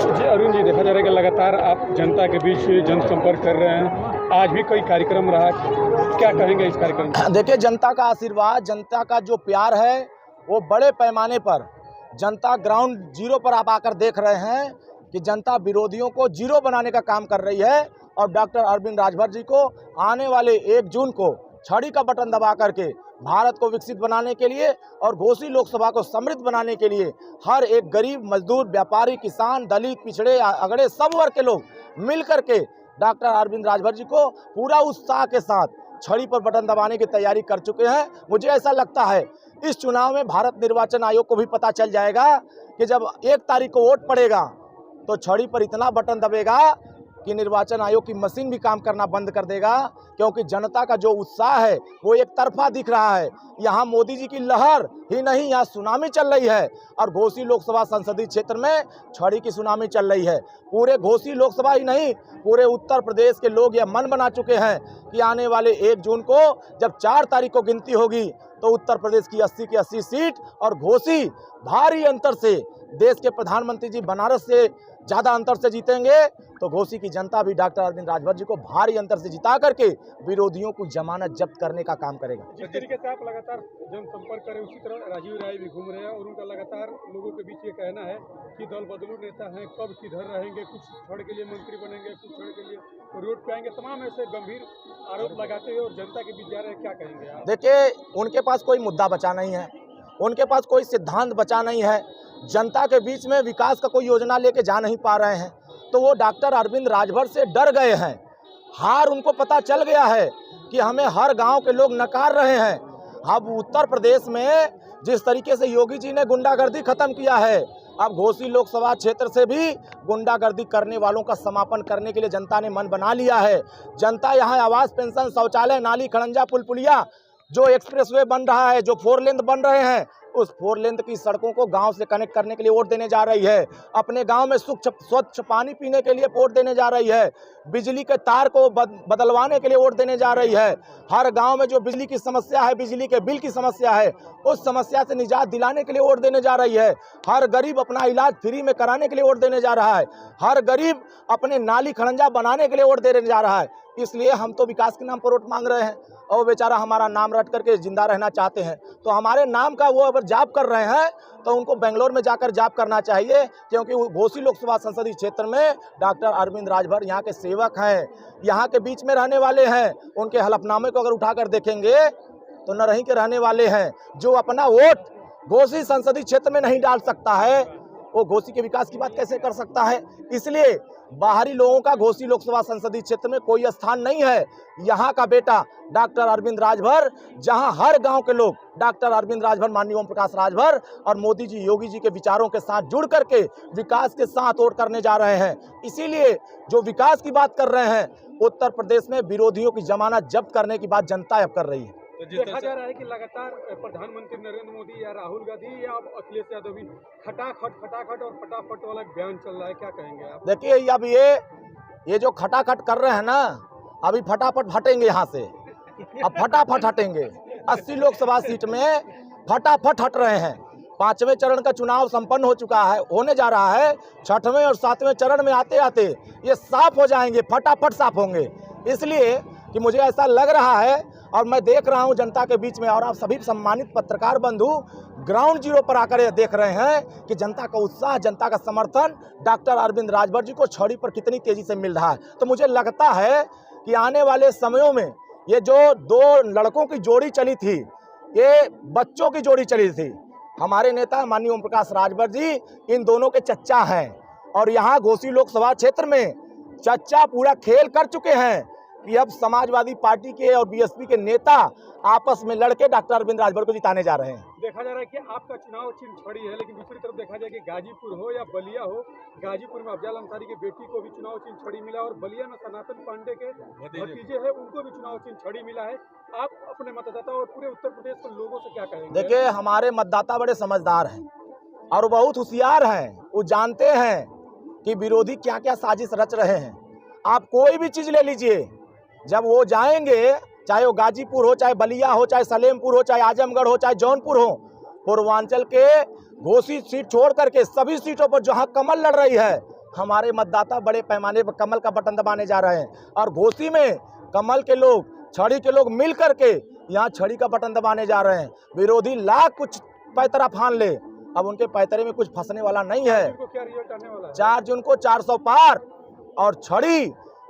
जी अरुण जी, देखा जा रहा है कि लगातार आप जनता के बीच जनसंपर्क कर रहे हैं। आज भी कोई कार्यक्रम रहा, क्या कहेंगे इस कार्यक्रम में? देखिए, जनता का आशीर्वाद, जनता का जो प्यार है वो बड़े पैमाने पर जनता ग्राउंड जीरो पर आप आकर देख रहे हैं कि जनता विरोधियों को जीरो बनाने का काम कर रही है। और डॉक्टर अरविंद राजभर जी को आने वाले 1 जून को छड़ी का बटन दबा करके भारत को विकसित बनाने के लिए और घोसी लोकसभा को समृद्ध बनाने के लिए हर एक गरीब, मजदूर, व्यापारी, किसान, दलित, पिछड़े, अगड़े सब वर्ग के लोग मिल करके डॉक्टर अरविंद राजभर जी को पूरा उत्साह के साथ छड़ी पर बटन दबाने की तैयारी कर चुके हैं। मुझे ऐसा लगता है इस चुनाव में भारत निर्वाचन आयोग को भी पता चल जाएगा कि जब 1 तारीख को वोट पड़ेगा तो छड़ी पर इतना बटन दबेगा कि निर्वाचन आयोग की मशीन भी काम करना बंद कर देगा, क्योंकि जनता का जो उत्साह है वो एक तरफा दिख रहा है। यहाँ मोदी जी की लहर ही नहीं, यहाँ सुनामी चल रही है और घोसी लोकसभा संसदीय क्षेत्र में छड़ी की सुनामी चल रही है। पूरे घोसी लोकसभा ही नहीं, पूरे उत्तर प्रदेश के लोग यह मन बना चुके हैं कि आने वाले 1 जून को जब 4 तारीख को गिनती होगी तो उत्तर प्रदेश की 80 की 80 सीट और घोसी भारी अंतर से, देश के प्रधानमंत्री जी बनारस से ज़्यादा अंतर से जीतेंगे। तो घोसी की जनता भी डॉक्टर अरविंद राजभर जी को भारी अंतर से जिता करके विरोधियों को जमानत जब्त करने का काम करेगा। जिस तरीके से आप लगातार जनसंपर्क करें, उसी तरह राजीव राय भी घूम रहे हैं और उनका लगातार लोगों के बीच ये कहना है कि दल बदलू नेता हैं, कब किधर रहेंगे, कुछ क्षण के लिए मंत्री बनेंगे, कुछ क्षण के लिए रोड पे आएंगे, तमाम ऐसे गंभीर आरोप लगाते हुए और जनता के बीच जा रहे हैं। क्या कहेंगे आप? देखिए, उनके पास कोई मुद्दा बचा नहीं है, उनके पास कोई सिद्धांत बचा नहीं है, जनता के बीच में विकास का कोई योजना लेके जा नहीं पा रहे हैं। तो वो डॉक्टर अरविंद राजभर से डर गए हैं। हार उनको पता चल गया है कि हमें हर गांव के लोग नकार रहे हैं। अब उत्तर प्रदेश में जिस तरीके से योगी जी ने गुंडागर्दी खत्म किया है, अब घोसी लोकसभा क्षेत्र से भी गुंडागर्दी करने वालों का समापन करने के लिए जनता ने मन बना लिया है। जनता यहाँ आवास, पेंशन, शौचालय, नाली, खड़ंजा, पुल पुलिया, जो एक्सप्रेसवे बन रहा है, जो 4 लेन बन रहे हैं, उस 4 लेन की सड़कों को गांव से कनेक्ट करने के लिए वोट देने जा रही है। अपने गांव में स्वच्छ पानी पीने के लिए वोट देने जा रही है। बिजली के तार को बदलवाने के लिए वोट देने जा रही है। हर गांव में जो बिजली की समस्या है, बिजली के बिल की समस्या है, उस समस्या से निजात दिलाने के लिए वोट देने जा रही है। हर गरीब अपना इलाज फ्री में कराने के लिए वोट देने जा रहा है। हर गरीब अपने नाली खड़ंजा बनाने के लिए वोट देने जा रहा है। इसलिए हम तो विकास के नाम पर वोट मांग रहे हैं और बेचारा हमारा नाम रट करके जिंदा रहना चाहते हैं। तो हमारे नाम का वो अगर जाप कर रहे हैं तो उनको बेंगलोर में जाकर जाप करना चाहिए, क्योंकि घोसी लोकसभा संसदीय क्षेत्र में डॉक्टर अरविंद राजभर यहाँ के सेवक हैं, यहाँ के बीच में रहने वाले हैं। उनके हलफनामे को अगर उठाकर देखेंगे तो नरही के रहने वाले हैं। जो अपना वोट घोसी संसदीय क्षेत्र में नहीं डाल सकता है, वो घोसी के विकास की बात कैसे कर सकता है? इसलिए बाहरी लोगों का घोसी लोकसभा संसदीय क्षेत्र में कोई स्थान नहीं है। यहाँ का बेटा डॉक्टर अरविंद राजभर, जहाँ हर गांव के लोग डॉक्टर अरविंद राजभर, माननीय ओम प्रकाश राजभर और मोदी जी, योगी जी के विचारों के साथ जुड़ करके विकास के साथ वोट करने जा रहे हैं। इसीलिए जो विकास की बात कर रहे हैं, उत्तर प्रदेश में विरोधियों की जमानत जब्त करने की बात जनता अब कर रही है। तो देखा जा रहा है कि लगातार प्रधानमंत्री नरेंद्र मोदी या राहुल गांधी या अखिलेश यादव भी खटाखट और फटाफट वाला बयान चल रहा है। क्या कहेंगे आप? देखिए, अब ये जो खटाखट कर रहे हैं ना, अभी फटाफट हटेंगे यहाँ से। अब फटाफट हटेंगे। 80 लोकसभा सीट में फटाफट हट रहे हैं। 5वें चरण का चुनाव संपन्न हो चुका है, होने जा रहा है। 6वें और 7वें चरण में आते आते ये साफ हो जाएंगे, फटाफट साफ होंगे। इसलिए कि मुझे ऐसा लग रहा है और मैं देख रहा हूं जनता के बीच में, और आप सभी सम्मानित पत्रकार बंधु ग्राउंड जीरो पर आकर ये देख रहे हैं कि जनता का उत्साह, जनता का समर्थन डॉक्टर अरविंद राजभर जी को छड़ी पर कितनी तेजी से मिल रहा है। तो मुझे लगता है कि आने वाले समयों में ये जो 2 लड़कों की जोड़ी चली थी, ये बच्चों की जोड़ी चली थी। हमारे नेता माननीय ओम प्रकाश राजभर जी इन दोनों के चच्चा हैं और यहाँ घोसी लोकसभा क्षेत्र में चच्चा पूरा खेल कर चुके हैं कि अब समाजवादी पार्टी के और बीएसपी के नेता आपस में लड़के डॉक्टर अरविंद राजभर को जिताने जा रहे हैं। देखा जा रहा है कि आपका चुनाव चिन्ह छड़ी है, लेकिन दूसरी तरफ देखा जाए कि गाजीपुर हो या बलिया हो, गाजीपुर में अफजल अंसारी की बेटी को भी चुनाव चिन्ह छड़ी मिला और बलिया में सनातन पांडे के भतीजे हैं, उनको भी चुनाव चिन्ह छड़ी मिला है। आप अपने मतदाता और पूरे उत्तर प्रदेश के लोगों से क्या कहेंगे? देखिए, हमारे मतदाता बड़े समझदार हैं और बहुत होशियार हैं। वो जानते हैं कि विरोधी क्या क्या साजिश रच रहे हैं। आप कोई भी चीज ले लीजिए, जब वो जाएंगे, चाहे वो गाजीपुर हो, चाहे बलिया हो, चाहे सलेमपुर हो, चाहे आजमगढ़ हो, चाहे जौनपुर हो, पूर्वांचल के घोसी सीट छोड़ करके सभी सीटों पर जहां कमल लड़ रही है, हमारे मतदाता बड़े पैमाने पर कमल का बटन दबाने जा रहे हैं। और घोसी में कमल के लोग, छड़ी के लोग मिल करके यहाँ छड़ी का बटन दबाने जा रहे हैं। विरोधी लाख कुछ पैतरा फान ले, अब उनके पैतरे में कुछ फंसने वाला नहीं है। क्या रिजल्ट आने वाला है? 4 जून को 400 पार, और छड़ी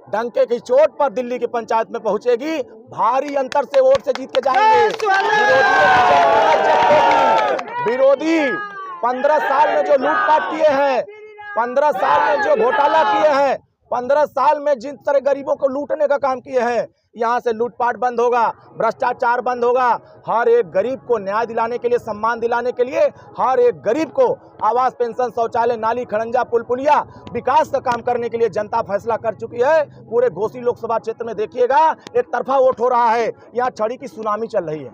डंके की चोट पर दिल्ली की पंचायत में पहुंचेगी। भारी अंतर से वोट से जीत के जाएंगे। विरोधी 15 साल में जो लूटपाट किए हैं, 15 साल में जो घोटाला किए हैं, 15 साल में जिन तरह गरीबों को लूटने का काम किए हैं, यहाँ से लूटपाट बंद होगा, भ्रष्टाचार बंद होगा। हर एक गरीब को न्याय दिलाने के लिए, सम्मान दिलाने के लिए, हर एक गरीब को आवास, पेंशन, शौचालय, नाली, खड़ंजा, पुल पुलिया, विकास का काम करने के लिए जनता फैसला कर चुकी है। पूरे घोसी लोकसभा क्षेत्र में देखिएगा एक तरफा वोट हो रहा है, यहाँ छड़ी की सुनामी चल रही है।